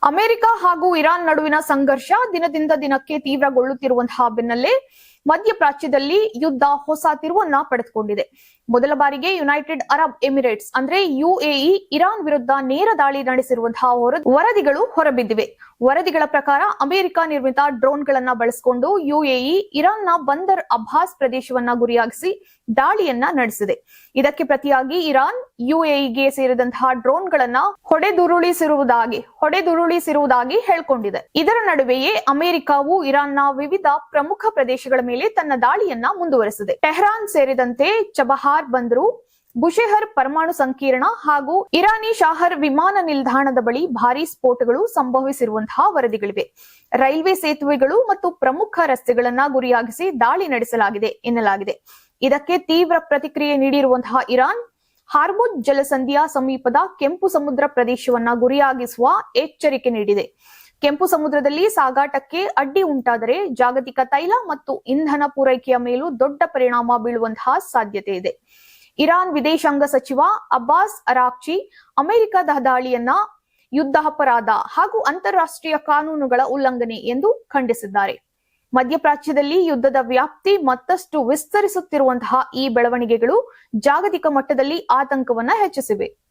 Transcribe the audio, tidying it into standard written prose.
America ಹಾಗೂ Iran ನಡುವಿನ ಸಂಘರ್ಷ ದಿನದಿಂದ ದಿನಕ್ಕೆ ತೀವ್ರಗೊಳ್ಳುತ್ತಿರುವಂತಹ ಬೆನ್ನಲ್ಲೇ ಮಧ್ಯಪ್ರಾಚ್ಯದಲ್ಲಿ ಯುದ್ಧ ಹೊಸ ತಿರುವನ್ನ ಪಡೆದುಕೊಂಡಿದೆ. ಮೊದಲ ಬಾರಿಗೆ ಯುನೈಟೆಡ್ ಅರಬ್ ಎಮಿರೇಟ್ಸ್ ಅಂದ್ರೆ ಯುಎಇ ಇರಾನ್ ವಿರುದ್ಧ ನೇರ ದಾಳಿ ನಡೆಸಿರುವಂತಹ ವರದಿಗಳು ಹೊರಬಿದ್ದಿವೆ. ವರದಿಗಳ ಪ್ರಕಾರ ಅಮೆರಿಕ ನಿರ್ಮಿತ ಡ್ರೋನ್ಗಳನ್ನ ಬಳಸಿಕೊಂಡು ಯುಎಇ ಇರಾನ್ನ ಬಂದರ್ ಅಬ್ಬಾಸ್ ಪ್ರದೇಶವನ್ನ ಗುರಿಯಾಗಿಸಿ ದಾಳಿಯನ್ನ ನಡೆಸಿದೆ. ಇದಕ್ಕೆ ಪ್ರತಿಯಾಗಿ ಇರಾನ್ ಯುಎಇಗೆ ಸೇರಿದಂತಹ ಡ್ರೋನ್ಗಳನ್ನ ಹೊಡೆದುರುಳಿಸಿರುವುದಾಗಿ ಹೇಳ್ಕೊಂಡಿದೆ. ಇದರ ನಡುವೆಯೇ ಅಮೆರಿಕವು ಇರಾನ್ನ ವಿವಿಧ ಪ್ರಮುಖ ಪ್ರದೇಶಗಳ ಮೇಲೆ ತನ್ನ ದಾಳಿಯನ್ನ ಮುಂದುವರೆಸಿದೆ. ಟೆಹರಾನ್ ಸೇರಿದಂತೆ ಚಬಹಾರ್ ಬಂದರು, ಬುಷೆಹರ್ ಪರಮಾಣು ಸಂಕೀರ್ಣ ಹಾಗೂ ಇರಾನಿ ಶಾಹರ್ ವಿಮಾನ ನಿಲ್ದಾಣದ ಬಳಿ ಭಾರೀ ಸ್ಫೋಟಗಳು ಸಂಭವಿಸಿರುವಂತಹ ವರದಿಗಳಿವೆ. ರೈಲ್ವೆ ಸೇತುವೆಗಳು ಮತ್ತು ಪ್ರಮುಖ ರಸ್ತೆಗಳನ್ನ ಗುರಿಯಾಗಿಸಿ ದಾಳಿ ನಡೆಸಲಾಗಿದೆ ಎನ್ನಲಾಗಿದೆ. ಇದಕ್ಕೆ ತೀವ್ರ ಪ್ರತಿಕ್ರಿಯೆ ನೀಡಿರುವಂತಹ ಇರಾನ್ ಹಾರ್ಮುಜ್ ಜಲಸಂಧಿಯ ಸಮೀಪದ ಕೆಂಪು ಸಮುದ್ರ ಪ್ರದೇಶವನ್ನ ಗುರಿಯಾಗಿಸುವ ಎಚ್ಚರಿಕೆ ನೀಡಿದೆ. ಕೆಂಪು ಸಮುದ್ರದಲ್ಲಿ ಸಾಗಾಟಕ್ಕೆ ಅಡ್ಡಿ ಉಂಟಾದರೆ ಜಾಗತಿಕ ತೈಲ ಮತ್ತು ಇಂಧನ ಪೂರೈಕೆಯ ಮೇಲೂ ದೊಡ್ಡ ಪರಿಣಾಮ ಬೀಳುವಂತಹ ಸಾಧ್ಯತೆ ಇದೆ. ಇರಾನ್ ವಿದೇಶಾಂಗ ಸಚಿವ ಅಬ್ಬಾಸ್ ಅರಾಕ್ಚಿ ಅಮೆರಿಕದ ದಾಳಿಯನ್ನ ಯುದ್ಧ ಅಪರಾಧ ಹಾಗೂ ಅಂತಾರಾಷ್ಟ್ರೀಯ ಕಾನೂನುಗಳ ಉಲ್ಲಂಘನೆ ಎಂದು ಖಂಡಿಸಿದ್ದಾರೆ. ಮಧ್ಯಪ್ರಾಚ್ಯದಲ್ಲಿ ಯುದ್ಧದ ವ್ಯಾಪ್ತಿ ಮತ್ತಷ್ಟು ವಿಸ್ತರಿಸುತ್ತಿರುವಂತಹ ಈ ಬೆಳವಣಿಗೆಗಳು ಜಾಗತಿಕ ಮಟ್ಟದಲ್ಲಿ ಆತಂಕವನ್ನ ಹೆಚ್ಚಿಸಿವೆ.